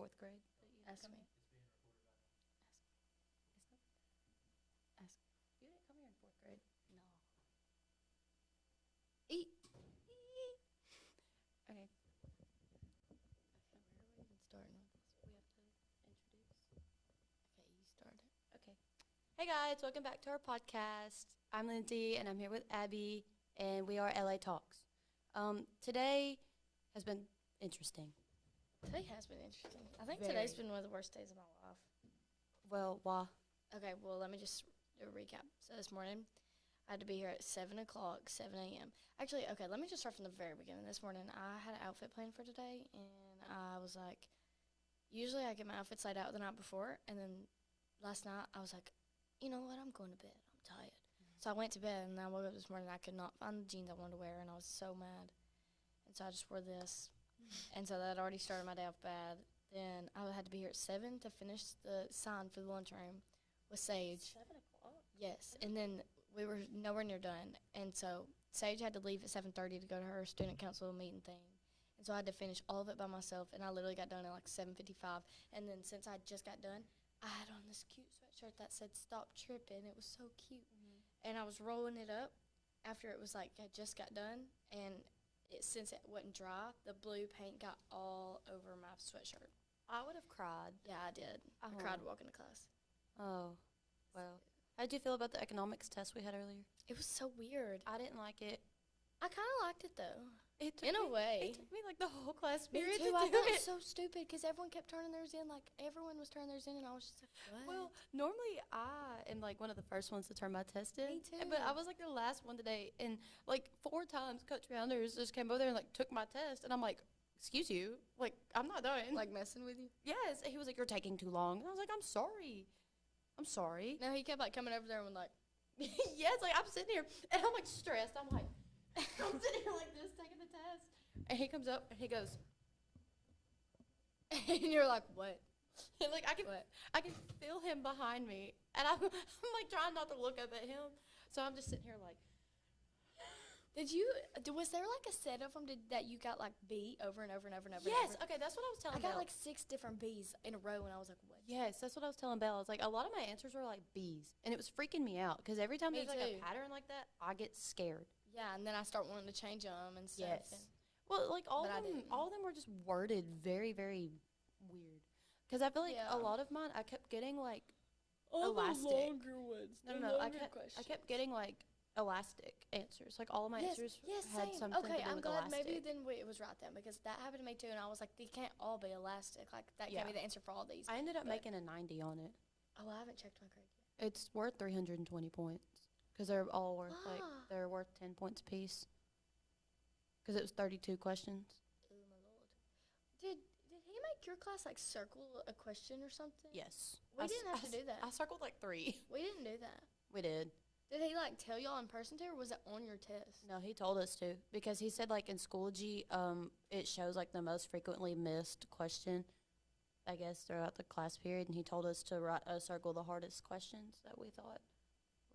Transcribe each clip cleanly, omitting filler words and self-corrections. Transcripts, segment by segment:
4th grade? Ask me. Ask. You didn't come here in 4th grade. No. Eat. Okay. Okay, where are we even starting with this? We have to introduce. Okay, you started. Okay. Hey guys, welcome back to our podcast. I'm Lindsay and I'm here with Abby and we are LA Talks. Today has been interesting. Today has been interesting. I think Very. today's been one of the worst days of my life. Well, why? Okay, well, let me just do a recap. So this morning, I had to be here at 7 o'clock, 7 a.m. Actually, okay, let me just start from the very beginning. This morning, I had an outfit planned for today, and I was like, usually I get my outfits laid out the night before, and then last night, I was like, you know what, I'm going to bed. I'm tired. So I went to bed, and I woke up this morning, and I could not find the jeans I wanted to wear, and I was so mad. And so I just wore this. And so that already started my day off bad. Then I had to be here at 7 to finish the sign for the lunchroom with Sage. 7 o'clock? Yes, and then we were nowhere near done. And so Sage had to leave at 7:30 to go to her student council meeting thing. And so I had to finish all of it by myself, and I literally got done at like 7:55. And then since I just got done, I had on this cute sweatshirt that said "Stop Tripping." It was so cute. Mm-hmm. And I was rolling it up after it was like I just got done, and since it wasn't dry, the blue paint got all over my sweatshirt. I would have cried. Yeah, I did. I Oh. cried walking to class. Oh, well. How did you feel about the economics test we had earlier? It was so weird. I didn't like it. I kind of liked it, though. It took In a me- way. It took me like the whole class Me period too. to I do thought it it. was so stupid because everyone kept turning theirs in. Like, everyone was turning theirs in, and I was just like, what? Well, normally I am like one of the first ones to turn my test in. Me too. But I was like the last one today, and like 4 times Coach Rounders just came over there and like took my test, and I'm like, "Excuse you, like I'm not done." like messing with you? yes, and he was like, "You're taking too long," and I was like, "I'm sorry, I'm sorry." No, he kept like coming over there and was like, yes, like I'm sitting here and I'm like stressed. I'm like, I'm sitting here like just taking the test, and he comes up and he goes, and you're like, what? and like What? I can feel him behind me, and I'm like trying not to look up at him, so I'm just sitting here like. Was there like a set of them that you got like B over and over and over and over? Yes, and over? okay, that's what I was telling I got Belle. like 6 different B's in a row, and I was like, what? Yes, that's what I was telling Belle. I was like, a lot of my answers were like B's, and it was freaking me out because every time Me there's like a too. pattern like that, I get scared. Yeah, and then I start wanting to change them and stuff. Yes. Well, like all But I of them, didn't. all of them were just worded very, very weird. Because I feel like Yeah. a lot of mine, I kept getting like All elastic. the longer ones. No, the no, I longer kept questions. getting like elastic answers. Like all of my answers yes, had same. something Okay, to do I'm with glad elastic. maybe then it was right then because that happened to me too, and I was like, they can't all be elastic. Like that Yeah. can't be the answer for all these. I ended up But- making a 90 on it. Oh, I haven't checked my grade yet. It's worth 320 points because they're all worth Ah. they're worth 10 points apiece. Because it was 32 questions. Oh my lord. Did he make your class like circle a question or something? Yes. We didn't have to do that. I circled like 3. We didn't do that. We did. Did he like tell y'all in person to, or was it on your test? No, he told us to because he said like in Schoology, it shows like the most frequently missed question, I guess, throughout the class period, and he told us to circle the hardest questions that we thought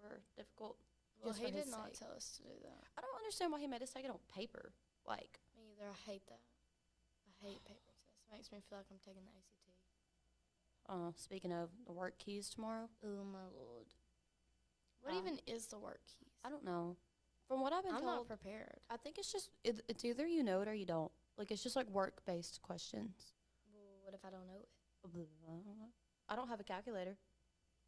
were difficult. Well, just he for his did not sake. tell us to do that. I don't understand why he made us take it on paper. Like, Me either. I hate that. I hate paper tests. It makes me feel like I'm taking the ACT. speaking of the work keys tomorrow, Oh my lord. What Um, even is the work keys? I don't know. From what I've been I'm not told, prepared. I think it's just it's either you know it or you don't. Like it's just like work based questions. Well, what if I don't know it? I don't know. I don't have a calculator.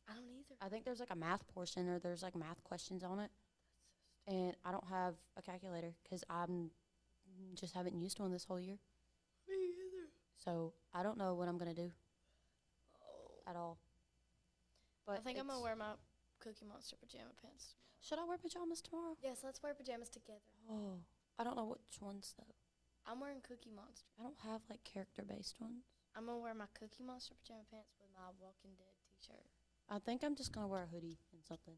I don't either. I think there's like a math portion or there's like math questions on it. That's so stupid. And I don't have a calculator because I'm just haven't used one this whole year. Me either. So I don't know what I'm going to do Oh. at all. But I think I'm going it's- to wear my Cookie Monster pajama pants. Should I wear pajamas tomorrow? Yes, let's wear pajamas together. Oh, I don't know which ones though. I'm wearing Cookie Monster. I don't have like character based ones. I'm going to wear my Cookie Monster pajama pants with my Walking Dead t-shirt. I think I'm just going to wear a hoodie and something.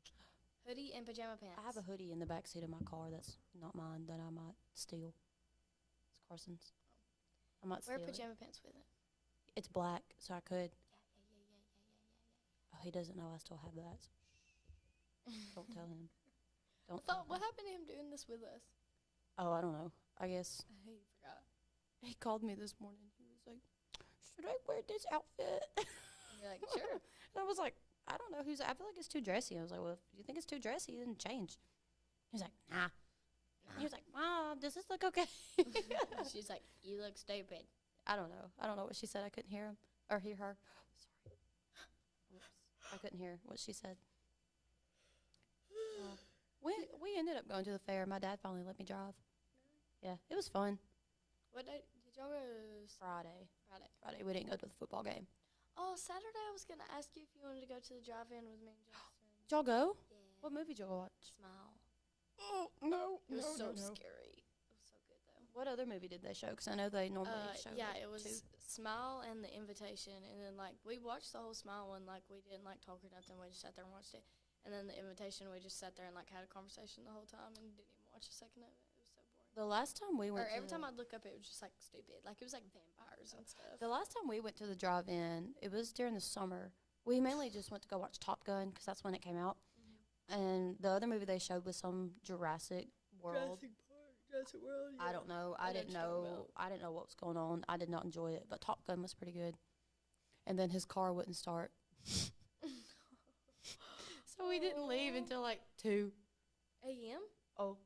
Hoodie and pajama pants. I have a hoodie in the back seat of my car that's not mine that I might steal. It's Carson's. I might Wear steal it. pajama pants with it. It's black, so I could. Yeah. Oh, he doesn't know I still have that. So don't tell him. I Don't. thought, tell what him. happened to him doing this with us? Oh, I don't know. I guess He forgot. he called me this morning. He was like, should I wear this outfit? And you're like, sure. And I was like, I don't know I feel like it's too dressy. I was like, well, if you think it's too dressy, then change. He was like, nah. He was like, Mom, does this look okay? She's like, you look stupid. I don't know what she said. I couldn't hear him or hear her. Sorry. Whoops. I couldn't hear what she said. We ended up going to the fair. My dad finally let me drive. Yeah, it was fun. What day did y'all go? Friday. Friday. We didn't go to the football game. Oh, Saturday I was going to ask you if you wanted to go to the drive-in with me and Justin. Did y'all go? Yeah. What movie did y'all watch? Smile. Oh, no. It was so scary. It was so good, though. What other movie did they show? Because I know they normally show yeah, like it was two. Smile and The Invitation. And then, like, we watched the whole Smile one. Like, we didn't, like, talk or nothing. We just sat there and watched it. And then The Invitation, we just sat there and, like, had a conversation the whole time and didn't even watch a second of it. It was so boring. The last time we went Every time I'd look up, it was just, like, stupid. Like, it was, like, vampires and stuff. The last time we went to the drive-in, it was during the summer. We mainly just went to go watch Top Gun because that's when it came out. And the other movie they showed was some Jurassic World. Jurassic World. Yeah. I don't know. I didn't know what was going on. I did not enjoy it, but Top Gun was pretty good. And then his car wouldn't start. So we didn't leave until like 2 a.m.? Oh,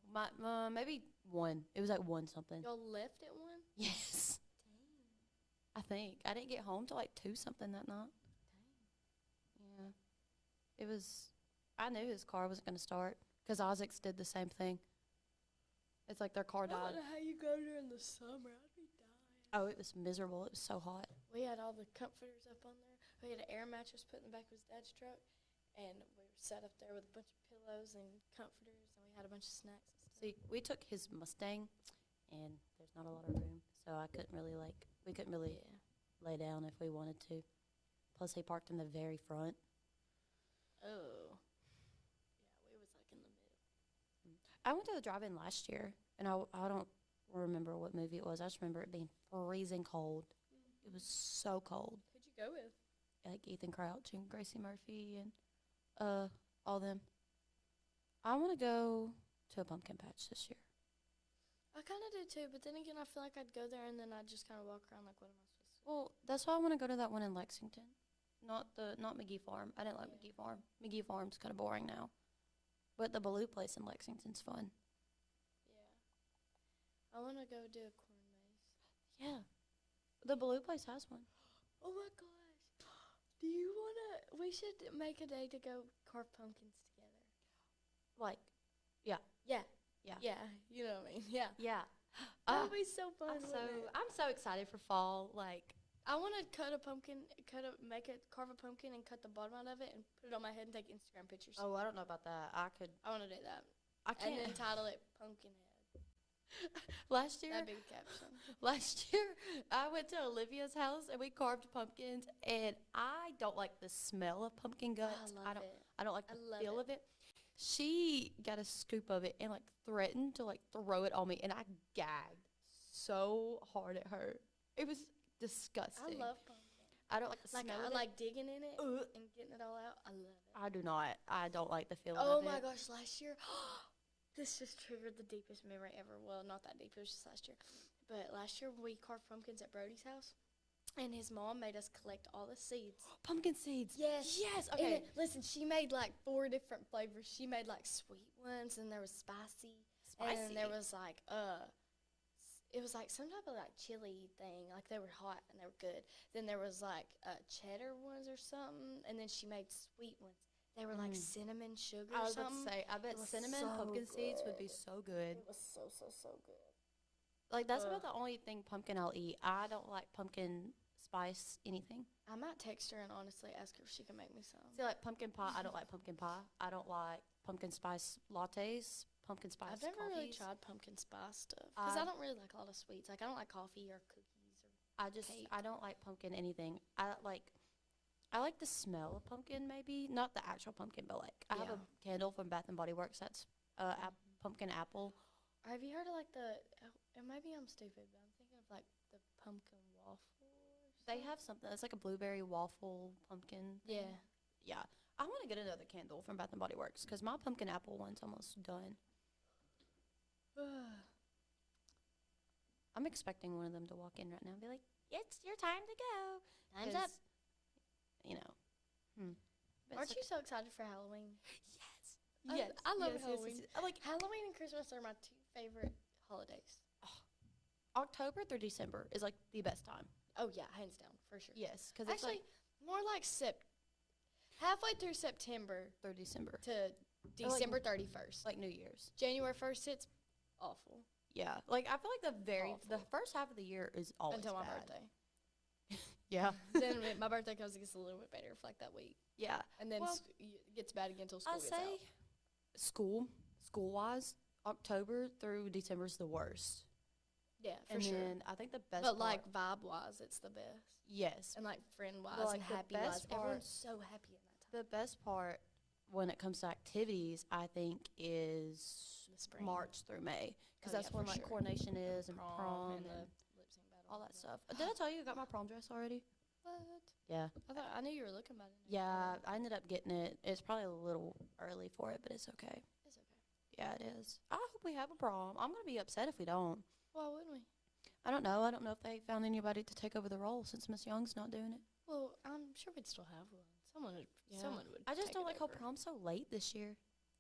maybe 1. It was like 1 something. Y'all left at 1? Yes. Dang. I think. I didn't get home till like 2 something that night. Dang. Yeah. It was, I knew his car wasn't going to start because Isaac's did the same thing. It's like their car I don't died. know how you go there in the summer. I'd be dying. Oh, it was miserable. It was so hot. We had all the comforters up on there. We had an air mattress put in the back of his dad's truck. And we were sat up there with a bunch of pillows and comforters. And we had a bunch of snacks and stuff. See, we took his Mustang, and there's not a lot of room. So we couldn't really lay down if we wanted to. Plus, he parked in the very front. Oh. Yeah, we was like in the middle. I went to the drive-in last year, and I don't remember what movie it was. I just remember it being freezing cold. It was so cold. Who'd you go with? Like Ethan Crouch and Gracie Murphy and all them. I want to go to a pumpkin patch this year. I kind of do too, but then again, I feel like I'd go there and then I'd just kind of walk around like, what am I supposed to do? Well, that's why I want to go to that one in Lexington, not McGee Farm. I didn't like McGee Farm. McGee Farm's kind of boring now, but the Baloo place in Lexington's fun. Yeah. I want to go do a corn maze. Yeah, the Baloo place has one. Oh my gosh. Do you want to, we should make a day to go carve pumpkins together. Like, yeah. Yeah. Yeah. Yeah, you know what I mean. Yeah. Yeah. That would be so fun. I'm so excited for fall. Like, I want to carve a pumpkin and cut the bottom out of it and put it on my head and take Instagram pictures. oh, I don't know about that. I want to do that. can't. And then title it Pumpkinhead. Last year, That'd be the caption. Last year, I went to Olivia's house and we carved pumpkins, and I don't like the smell of pumpkin guts. I love it. I don't like the love feel it. of it. She got a scoop of it and like threatened to like throw it on me, and I gagged so hard it hurt. It was disgusting. I love pumpkin. I don't like the Like smell I of like digging in it Ugh. and getting it all out. I love it. I do not. I don't like the feeling Oh of it. my gosh, last year, this just triggered the deepest memory ever. Well, not that deep, it was just last year. But last year we carved pumpkins at Brody's house, and his mom made us collect all the seeds. Pumpkin seeds. Yes. Yes. And Okay. listen, she made like 4 different flavors. She made like sweet ones, and there was spicy. And there was like, it was like some type of like chili thing. Like they were hot and they were good. Then there was like cheddar ones or something. And then she made sweet ones. They were like cinnamon sugar I or was about something. to say, I bet It was cinnamon so pumpkin seeds would be good. so good. It was so good. Like, that's about the only thing pumpkin I'll eat. I don't like pumpkin spice anything. I might text her and honestly ask her if she can make me some. See, like pumpkin pie, I don't like pumpkin pie. I don't like pumpkin spice lattes, pumpkin spice I've never really coffees. tried pumpkin spice stuff because I don't really like a lot of sweets. Like I don't like coffee or cookies or cake. I don't like pumpkin anything. I like the smell of pumpkin, maybe not the actual pumpkin, but like I have a candle from Bath and Body Works that's pumpkin apple. Have you heard of like and maybe I'm stupid, but I'm thinking of like the pumpkin waffle. They have something that's like a blueberry waffle pumpkin thing. Yeah. I want to get another candle from Bath and Body Works because my pumpkin apple one's almost done. I'm expecting one of them to walk in right now and be like, it's your time to go. Time's up. 'Cause, You know. But Aren't it's you so excited for Halloween? okay. Yes. I love yes, Halloween. I like Halloween and Christmas are my 2 favorite holidays. October through December is like the best time. Oh yeah, hands down, for sure. Yes, because it's Actually, like more like halfway through September through December, to December 31st. like New Year's. January 1st, it's awful Yeah, like I feel like the Awful. first half of the year is always until my bad. birthday. Yeah, Then when my birthday comes, it gets a little bit better for like that week, yeah. and then Well, it gets bad again until school I gets say out. school wise, October through December is the worst. Yeah, for And sure. then I think the best. But part, like vibe wise, it's the best, yes, and like friend wise But, like, and the happy wise, best part- everyone's so happy in that time. the best part when it comes to activities, I think, is The spring. March through May, because Oh, that's yeah, when for like sure. coronation is and prom and the and lip sync battle, all that stuff. Did I tell you I got my prom dress already? What? Yeah. I knew you were looking about it. Yeah, I ended up getting it. It's probably a little early for it, but it's okay. It's okay. Yeah, it is. I hope we have a prom. I'm gonna be upset if we don't. Why wouldn't we? I don't know. I don't know if they found anybody to take over the role since Miss Young's not doing it. Well, I'm sure we'd still have one. Someone would. Yeah. Someone would. I just take don't it like how over. prom's so late this year.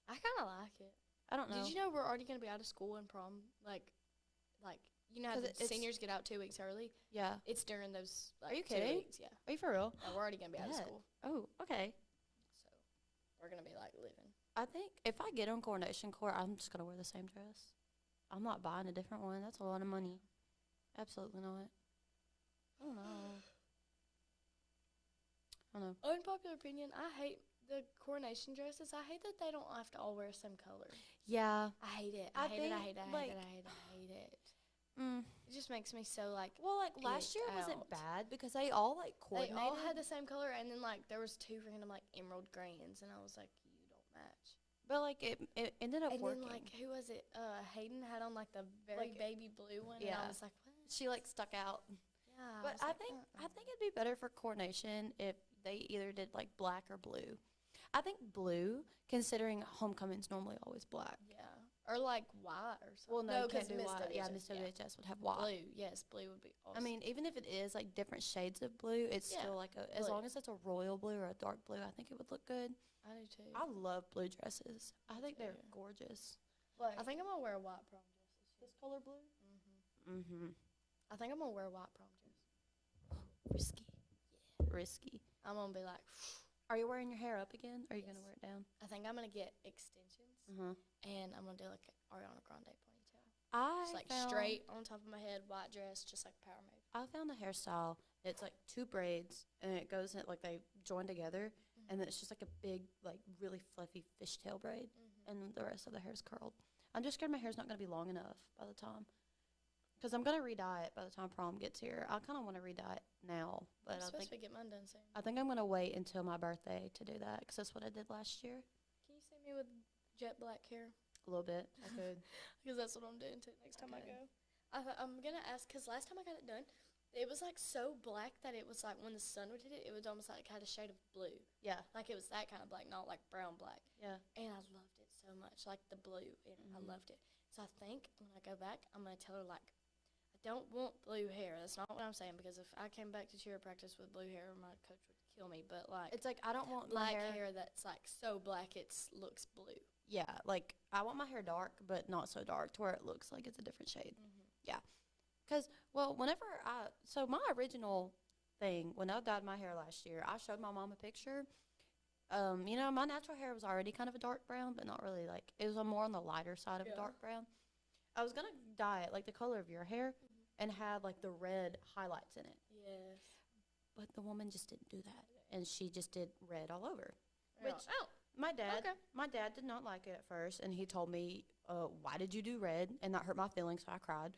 I kind of like it. I don't know. Did you know we're already gonna be out of school in prom? Like, you know how 'Cause the it's- seniors get out 2 weeks early? Yeah. It's during those. Like, Are you 2 kidding? weeks, yeah. Are you for real? We're already gonna be out of Bet. school, Oh, okay. so we're gonna be like living. I think if I get on coronation court, I'm just gonna wear the same dress. I'm not buying a different one. That's a lot of money. Absolutely not. I don't know. I don't know. Unpopular opinion: I hate the coronation dresses. I hate that they don't have to all wear the same color. Yeah. I hate it. I I hate it. I think, hate it. I like- hate it. I hate it. I hate it. Mm. It just makes me so like. Well, like last Icked year wasn't out. bad because they all like They coordinated. all had the same color, and then like there was 2 random like emerald greens, and I was like, you don't match. but like it ended up And working. then like who was it? Hayden had on like the very Like, baby blue one, and yeah. I was like, what? she like stuck out. Yeah. But was I like, think uh-uh. I think it'd be better for coordination if they either did like black or blue. I think blue, considering homecoming's normally always black. Yeah. Or like white or something. Well, no, you can't 'cause do Miss white. Yeah, WHS, Miss WHS would have white. Blue, yes, blue would be awesome. I mean, even if it is like different shades of blue, it's Yeah, still like as blue. long as it's a royal blue or a dark blue, I think it would look good. I do too. I love blue dresses. I think they're too. gorgeous. I think I'm gonna wear a white prom dress this year. This color blue. Mm-hmm. Mm-hmm. I think I'm gonna wear a white prom dress. Risky. Risky. I'm gonna be like, Are you wearing your hair up again? Or are you gonna Yes. wear it down? I think I'm gonna get extensions, Uh-huh. and I'm gonna do like an Ariana Grande ponytail. I Just like found, straight on top of my head, white dress, just like Power Move. I found a hairstyle. It's like 2 braids, and it goes in like they join together, and then it's just like a big, like really fluffy fishtail braid, and the rest of the hair is curled. I'm just scared my hair's not gonna be long enough by the time, because I'm gonna re-dye it by the time prom gets here. I kind of want to re-dye it now, but I'm I supposed think to get mine done soon. I think I'm gonna wait until my birthday to do that, because that's what I did last year. Can you see me with jet black hair? A little bit. I could. Because that's what I'm doing too next time I Okay. go. I'm gonna ask, because last time I got it done, it was like so black that it was like when the sun would hit it, it would almost like had a shade of blue. Yeah. Like it was that kind of black, not like brown black. Yeah. And I loved it so much, like the blue in it. I loved it. So I think when I go back, I'm gonna tell her like, I don't want blue hair. That's not what I'm saying, because if I came back to cheer practice with blue hair, my coach would kill me. But like It's like I don't want my black hair. hair that's like so black it looks blue. Yeah, like I want my hair dark, but not so dark to where it looks like it's a different shade. Yeah, because whenever so my original thing when I dyed my hair last year, I showed my mom a picture. My natural hair was already kind of a dark brown, but not really like it was more on the lighter side of a Yeah. dark brown. I was gonna dye it like the color of your hair and have like the red highlights in it, Yes. but the woman just didn't do that, and she just did red all over. Which Which- My dad, Okay. my dad did not like it at first, and he told me, "Why did you do red?" And that hurt my feelings, so I cried.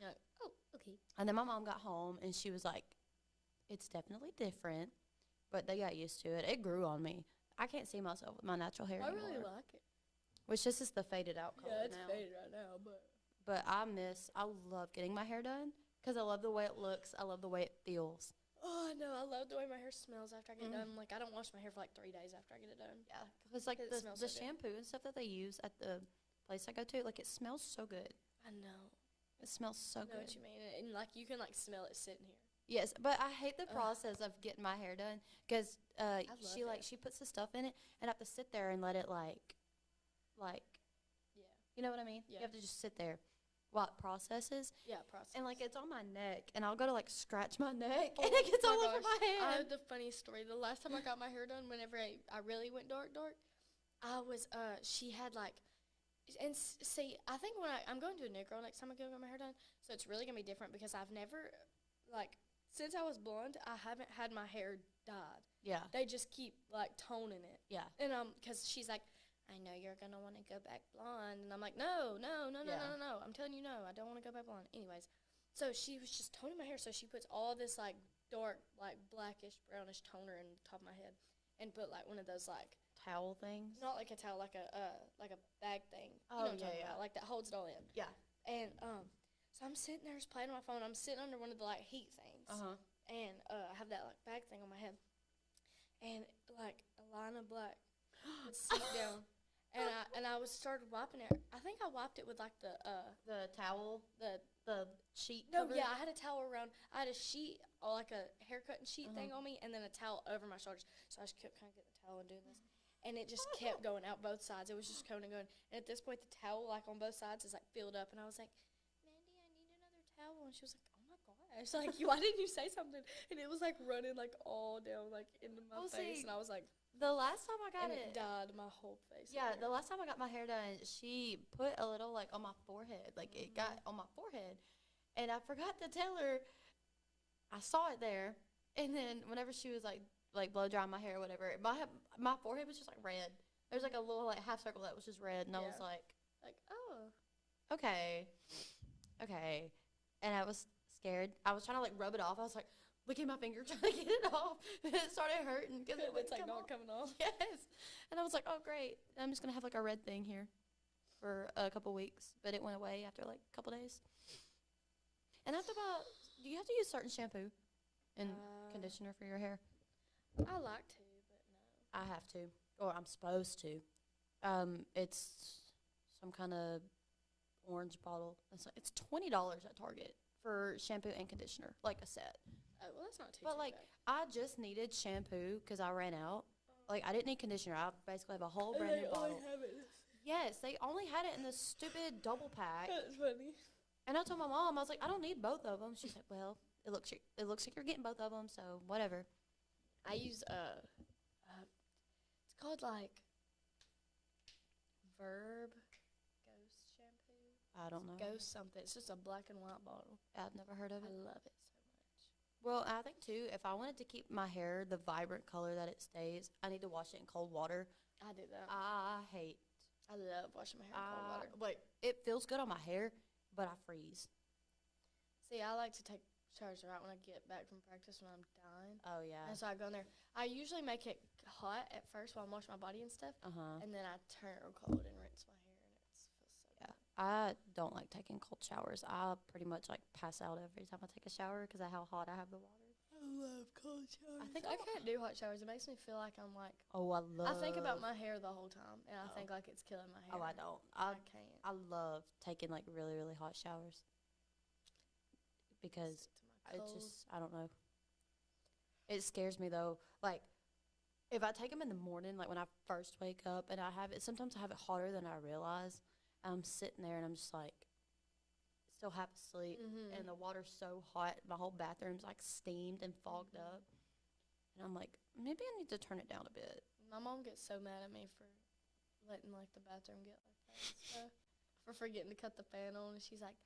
no. Oh, okay. And then my mom got home, and she was like, "It's definitely different," but they got used to it. It grew on me. I can't see myself with my natural hair I anymore. really like it. Which this is the faded out color Yeah, it's now. faded right now, but But I love getting my hair done because I love the way it looks. I love the way it feels. oh no, I love the way my hair smells after I get it done. Like I don't wash my hair for like 3 days after I get it done. Yeah, because like 'Cause it the smells so good. shampoo and stuff that they use at the place I go to, like it smells so good. I know. It smells so I know good. what you mean. And, like, you can, like, smell it sitting here. Yes, but I hate the process of getting my hair done because love she puts the stuff in it, and I have to sit there and let it like, Yeah. you know what I mean? Yeah. You have to just sit there while it processes, Yeah, process. and like it's on my neck, and I'll go to like scratch my neck, Oh and it gets my all over gosh. my I hand. have the funniest story. The last time I got my hair done, whenever I really went dark, I was, she had, like, and see, I think when I'm going to a new girl next time I go get my hair done, so it's really going to be different because I've never, like, since I was blonde, I haven't had my hair dyed. Yeah, They just keep, like, toning it. yeah, And, because she's like, I know you're going to want to go back blonde. And I'm like, no. I'm telling you, no, I don't want to go back blonde. Anyways, so she was just toning my hair. So she puts all this, like, dark, like, blackish, brownish toner in the top of my head and put, like, one of those, like, towel things. not like a towel, like a bag thing. Oh, you know what I'm talking about, like that holds it all in. Yeah. And so I'm sitting there just playing on my phone. I'm sitting under one of the like heat things. And I have that like bag thing on my head. And like a line of black would seep down. And I was started wiping it. I think I wiped it with like the towel, the sheet. no, cover. yeah, I had a towel around. I had a sheet, or like a haircutting sheet thing on me, and then a towel over my shoulders. So I just kept kind of getting the towel and doing this. And it just kept going out both sides. It was just going and going. And at this point, the towel, like, on both sides is, like, filled up. And I was like, Mandy, I need another towel. And she was like, oh, my gosh. Like, why didn't you say something? And it was, like, running, like, all down, like, into my face. And I was like, the last time I got and it dyed my whole face. Yeah, the last time I got my hair done, she put a little, like, on my forehead. Like, it got on my forehead. And I forgot to tell her I saw it there. And then whenever she was, like blow drying my hair or whatever, my forehead was just, like, red. There was, like, a little, like, half circle that was just red. And I was like, oh. Okay. And I was scared. I was trying to, like, rub it off. I was, like, licking my finger trying to get it off. And it started hurting because it It's, like, come not off. coming off. Yes. And I was like, oh, great. I'm just going to have, like, a red thing here for a couple weeks. But it went away after, like, a couple days. And after about, do you have to use certain shampoo and conditioner for your hair? I like to, but no. I have to. Or I'm supposed to. It's some kind of orange bottle. It's $20 at Target for shampoo and conditioner, like a set. Oh, well, that's not too But, like, bad. I just needed shampoo because I ran out. Like, I didn't need conditioner. I basically have a whole brand new bottle. Yes, they only had it in the stupid double pack. That's funny. And I told my mom, I was like, I don't need both of them. She's like, well, it looks like you're getting both of them, so whatever. I use it's called like Verb Ghost shampoo. I don't know. Ghost something. It's just a black and white bottle. I've never heard of I it. love it so much. Well, I think, too, if I wanted to keep my hair the vibrant color that it stays, I need to wash it in cold water. I do that. I love washing my hair in cold water. Like, it feels good on my hair, but I freeze. See, I like to take showers right when I get back from practice when I'm dying. Oh, yeah. And so I go in there. I usually make it hot at first while I'm washing my body and stuff. Uh-huh. And then I turn it real cold and rinse my hair. And it feels so Yeah. I don't like taking cold showers. I pretty much, like, pass out every time I take a shower because of how hot I have the water. I love cold showers. I think I can't do hot showers. It makes me feel like I'm like, Oh, I love. I think about my hair the whole time, and I think like it's killing my hair. Oh, I don't. I can't. I love taking, like, really, really hot showers because I don't know. It scares me, though. Like, if I take them in the morning, like when I first wake up, and sometimes I have it hotter than I realize. I'm sitting there and I'm just like, still half asleep, and the water's so hot. My whole bathroom's like steamed and fogged up. And I'm like, maybe I need to turn it down a bit. My mom gets so mad at me for letting like the bathroom get like that and stuff, for forgetting to cut the fan on. And she's like,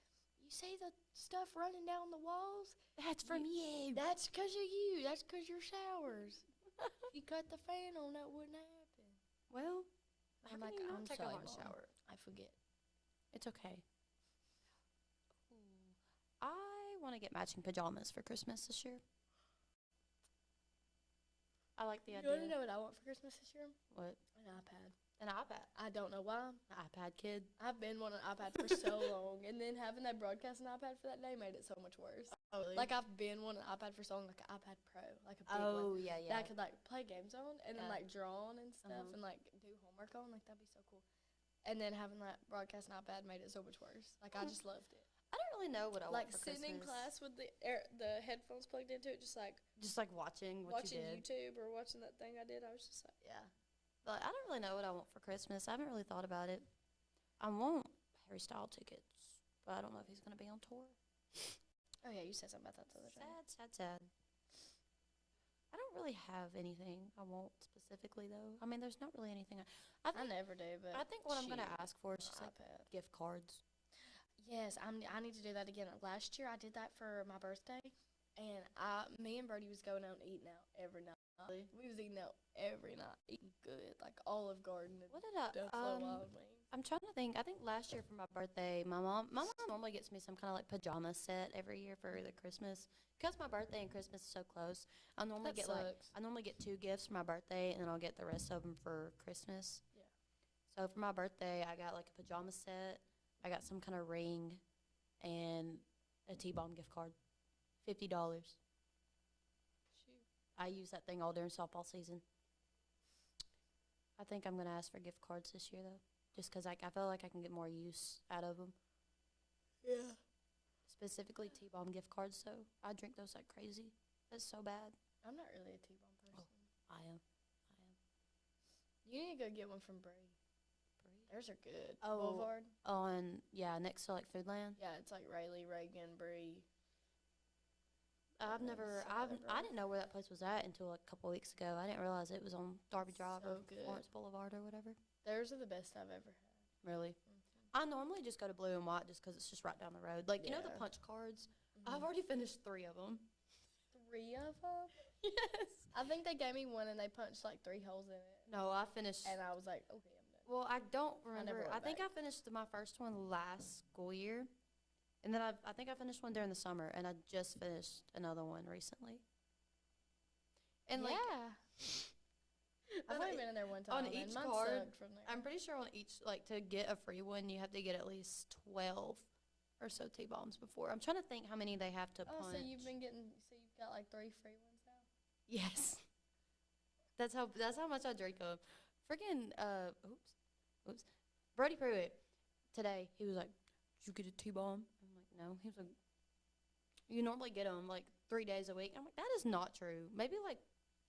you see the stuff running down the walls? That's from you. That's because of you. That's because your showers. If you cut the fan on, that wouldn't happen. Well, I'm like, I'm take sorry, a hot Mom. shower. I forget. It's okay. I want to get matching pajamas for Christmas this year. I like the You idea. want to know what I want for Christmas this year? What? An iPad. An iPad. I don't know why. An iPad kid. I've been wanting an iPad for so long, and then having that broadcast an iPad for that day made it so much worse. Oh, really? Like, I've been wanting an iPad for so long, like an iPad Pro, like a big one. Oh, yeah, That I yeah. could, like, play games on, and then, Yeah. like, draw on and stuff, and, like, do homework on. Like, that'd be so cool. And then having that broadcast an iPad made it so much worse. Like, I just loved it. I don't really know what I Like want for sitting in Christmas. class with the headphones plugged into it, just like Watching what watching you did. YouTube or watching that thing I did. I was just like, Yeah. But I don't really know what I want for Christmas. I haven't really thought about it. I want Harry Styles tickets, but I don't know if he's going to be on tour. oh yeah, you said something about that the other day. Sad. I don't really have anything I want specifically, though. I mean, there's not really anything. I I never do, but I think what I'm going to ask for is just like iPad. gift cards. Yes, I need to do that again. Last year I did that for my birthday, and me and Brody was going out and eating out every night. Really? We was eating out every night, eating good, like Olive Garden and What did I? Buffalo Wild Wings. I'm trying to think. I think last year for my birthday, my mom normally gets me some kind of like pajama set every year for the Christmas. Because my birthday and Christmas is so close, I normally That get sucks. I normally get 2 gifts for my birthday, and then I'll get the rest of them for Christmas. Yeah. So for my birthday, I got like a pajama set. I got some kind of ring, and a T-Bomb gift card, $50. Shoot. I use that thing all during softball season. I think I'm gonna ask for gift cards this year though, just because I feel like I can get more use out of them. Yeah. Specifically T-Bomb gift cards, so I drink those like crazy. That's so bad. I'm not really a T-Bomb person. I am. You need to go get one from Brie. Theirs are good. Oh. Boulevard. Next to like Foodland. Yeah, it's like Rayleigh, Reagan, Brie. I didn't know where that place was at until like a couple weeks ago. I didn't realize it was on Darby Drive So or good. Florence Boulevard or whatever. Theirs are the best I've ever had. Really? Mm-hmm. I normally just go to Blue and White just because it's just right down the road. Like, you know the Yeah. punch cards? Mm-hmm. I've already finished 3 of them. 3 of them? Yes. I think they gave me one and they punched like 3 holes in it. No, I finished. And I was like, okay, I'm done. Well, I don't never remember. I went think back. I finished my first one last school year. And then I think I finished one during the summer. And I just finished another one recently. And like, I've only been in there one time. on and each mine card, sucked from there. I'm pretty sure on each, like, to get a free one, you have to get at least 12 or so T-bombs before. I'm trying to think how many they have to punch. So you've got like 3 free ones now? Yes. That's how much I drink of. Freaking oops. Brody Pruitt today, he was like, "Did you get a T-bomb?" I'm like, "No." He was like, "You normally get them like 3 days a week." I'm like, "That is not true. Maybe like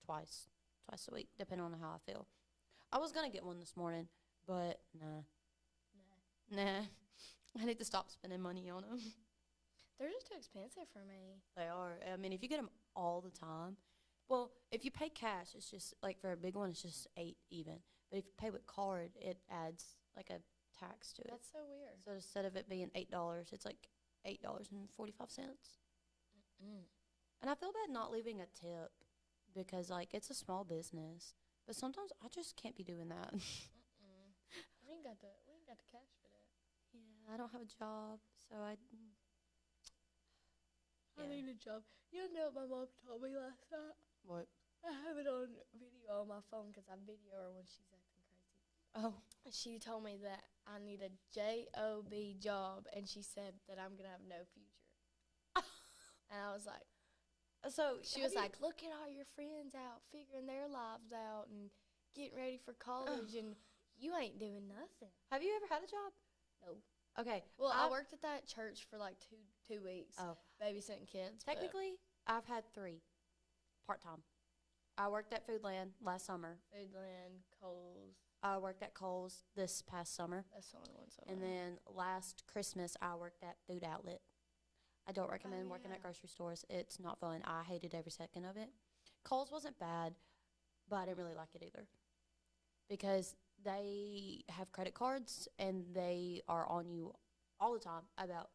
twice a week, depending on how I feel." I was gonna get one this morning, but nah. I need to stop spending money on them. They're just too expensive for me. They are. I mean, if you get them all the time, well, if you pay cash, it's just like for a big one, it's just 8 even. But if you pay with card, it adds like a tax to it. That's so weird. So instead of it being $8, it's like $8.45. And I feel bad not leaving a tip because like it's a small business. But sometimes I just can't be doing that. We ain't got the cash for that. Yeah, I don't have a job, so I need a job. You know what my mom told me last night? What? I have it on video on my phone because I video her when she's acting crazy. Oh. She told me that I need a job job, and she said that I'm going to have no future. And I was like, So she was like, look at all your friends out figuring their lives out and getting ready for college, and you ain't doing nothing. have you ever had a job? No. Okay. Well, I worked at that church for like two weeks, Oh. babysitting kids. but- Technically, I've had 3 part-time. I worked at Foodland last summer. Foodland, Kohl's. I worked at Kohl's this past summer. That's the only one. And then last Christmas, I worked at Food Outlet. I don't recommend working at grocery stores. It's not fun. I hated every second of it. Kohl's wasn't bad, but I didn't really like it either. Because they have credit cards, and they are on you all the time about,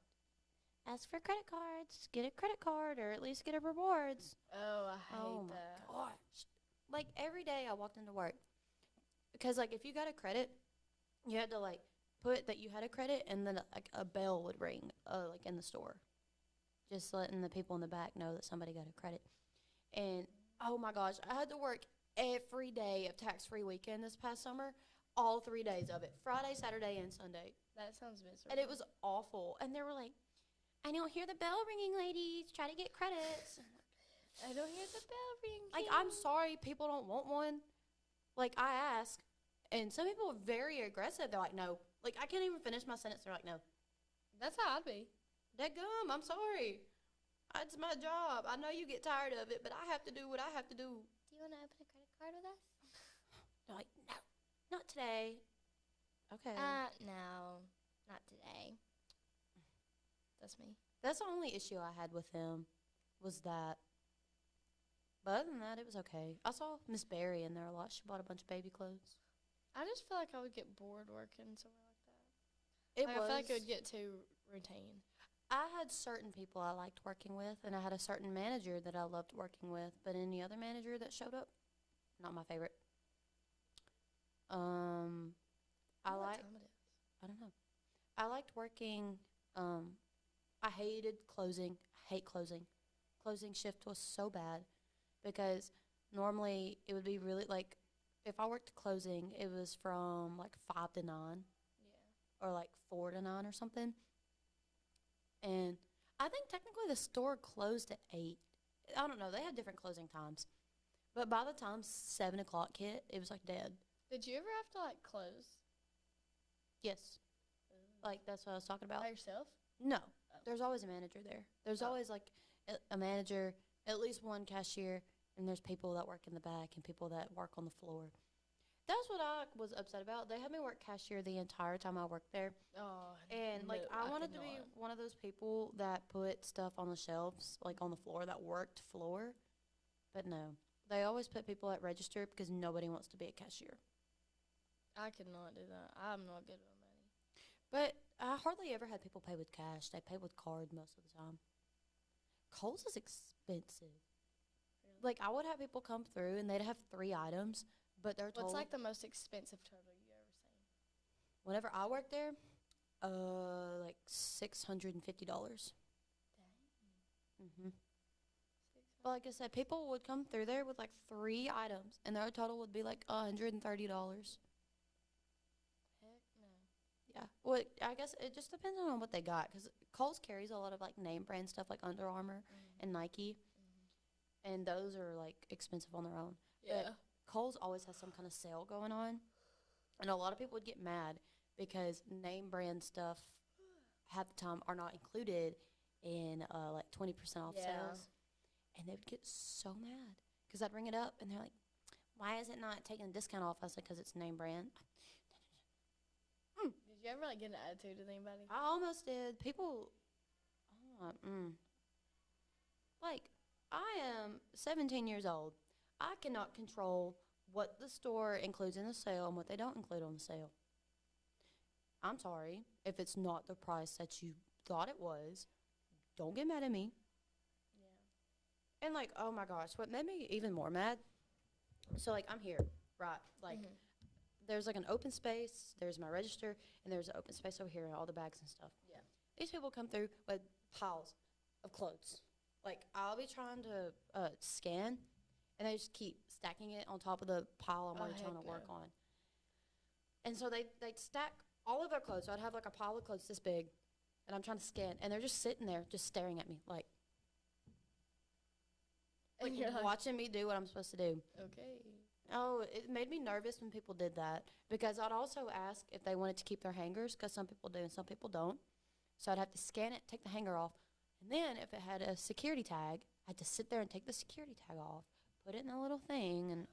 ask for credit cards, get a credit card, or at least get a rewards. Oh, I hate my that. gosh. Like, every day I walked into work. Because, like, if you got a credit, you had to, like, put that you had a credit, and then, like, a bell would ring, like, in the store. Just letting the people in the back know that somebody got a credit. And, oh, my gosh, I had to work every day of tax-free weekend this past summer, all 3 days of it, Friday, Saturday, and Sunday. That sounds miserable. And it was awful. And they were like, I don't hear the bell ringing, ladies. Try to get credits. I don't hear the bell ring. Like, I'm sorry, people don't want one. Like, I ask, and some people are very aggressive. They're like, no. Like, I can't even finish my sentence. They're like, no. That's how I'd be. Dadgum, I'm sorry. It's my job. I know you get tired of it, but I have to do what I have to do. Do you want to open a credit card with us? They're like, no, not today. Okay. No, not today. That's me. That's the only issue I had with him was that. But other than that, it was okay. I saw Miss Barry in there a lot. She bought a bunch of baby clothes. I just feel like I would get bored working somewhere like that. I feel like it would get too routine. I had certain people I liked working with, and I had a certain manager that I loved working with. But any other manager that showed up, not my favorite. I What time it is? I don't know. I liked working. I hated closing. I hate closing. Closing shift was so bad because normally it would be really like if I worked closing, it was from like 5 to 9 Yeah. or like 4 to 9 or something. And I think technically the store closed at 8. I don't know. They had different closing times. But by the time 7 o'clock hit, it was like dead. Did you ever have to like close Yes. Like that's what I was talking about. by yourself? No. There's always a manager there. There's Oh. always like a manager, at least one cashier, and there's people that work in the back and people that work on the floor. That's what I was upset about. They had me work cashier the entire time I worked there. Oh, And like no, I wanted could to be not. one of those people that put stuff on the shelves, like on the floor, that worked floor. But no. They always put people at register because nobody wants to be a cashier. I could not do that. I'm not good with money. But I hardly ever had people pay with cash. They pay with card most of the time. Kohl's is expensive. Really? Like I would have people come through and they'd have 3 items, but they're told What's like the most expensive total you ever seen? whenever I worked there, like $650. Dang. But like I said, people would come through there with like 3 items, and their total would be like $130. Heck no. Yeah. Well, I guess it just depends on what they got, because Kohl's carries a lot of like name brand stuff like Under Armour and Nike, and those are like expensive on their own. Yeah. Kohl's always has some kind of sale going on, and a lot of people would get mad because name brand stuff half the time are not included in like 20% off Yeah. sales, and they would get so mad because I'd ring it up and they're like, "Why is it not taking a discount off?" I was like, "Because it's name brand." Did you ever like get an attitude with anybody? I almost did. People, like, I am 17 years old. I cannot control what the store includes in the sale and what they don't include on the sale. I'm sorry if it's not the price that you thought it was. Don't get mad at me. Yeah. And, like, oh, my gosh, what made me even more mad, so, like, I'm here, right? Like, there's, like, an open space. There's my register, and there's an open space over here and all the bags and stuff. Yeah. These people come through with piles of clothes. Like, I'll be trying to scan, and they just keep stacking it on top of the pile I'm already trying to heck work no. on. And so they'd stack all of their clothes. So I'd have, like, a pile of clothes this big, and I'm trying to scan, and they're just sitting there just staring at me, like And you're like, watching me do what I'm supposed to do. okay. Oh, it made me nervous when people did that because I'd also ask if they wanted to keep their hangers because some people do and some people don't. So I'd have to scan it, take the hanger off, and then if it had a security tag, I had to sit there and take the security tag off, put it in a little thing, and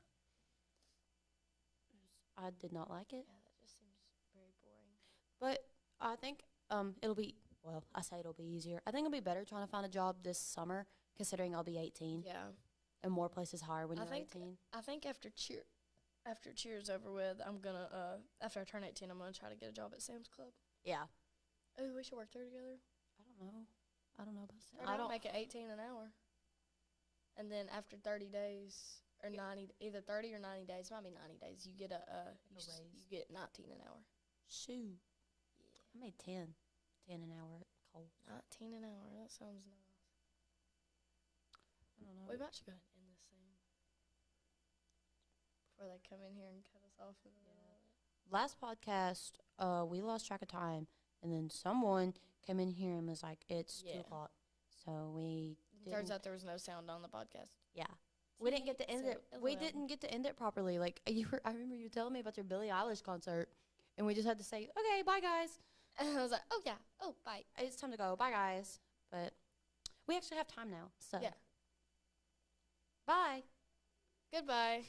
I did not like it. Yeah, that just seems very boring. But I think it'll be, well, I say it'll be easier. I think it'll be better trying to find a job this summer considering I'll be 18 Yeah. and more places hire when I you're think 18. I think after cheer's over with, I'm gonna after I turn 18, I'm gonna try to get a job at Sam's Club. Yeah. Oh, we should work there together. I don't know. I don't know about that. I don't make it 18 an hour. And then after 30 days or 90, either 30 or 90 days, might be 90 days, you get a raise. you get 19 an hour. Shoot. Yeah. I made 10 an hour at Kohl's. 19 an hour. That sounds nice. I don't know. We might should go ahead and end this soon before they come in here and cut us off. In the middle of it. Last podcast, we lost track of time, and then someone came in here and was like, "It's 2 Yeah. o'clock." So we Turns didn't- out there was no sound on the podcast. yeah, we didn't get to end So, it. We LOL. didn't get to end it properly. Like I remember you telling me about your Billie Eilish concert, and we just had to say, "Okay, bye, guys." And I was like, oh, yeah. Oh, bye. It's time to go. Bye, guys. But we actually have time now. So, Yeah. bye. Goodbye.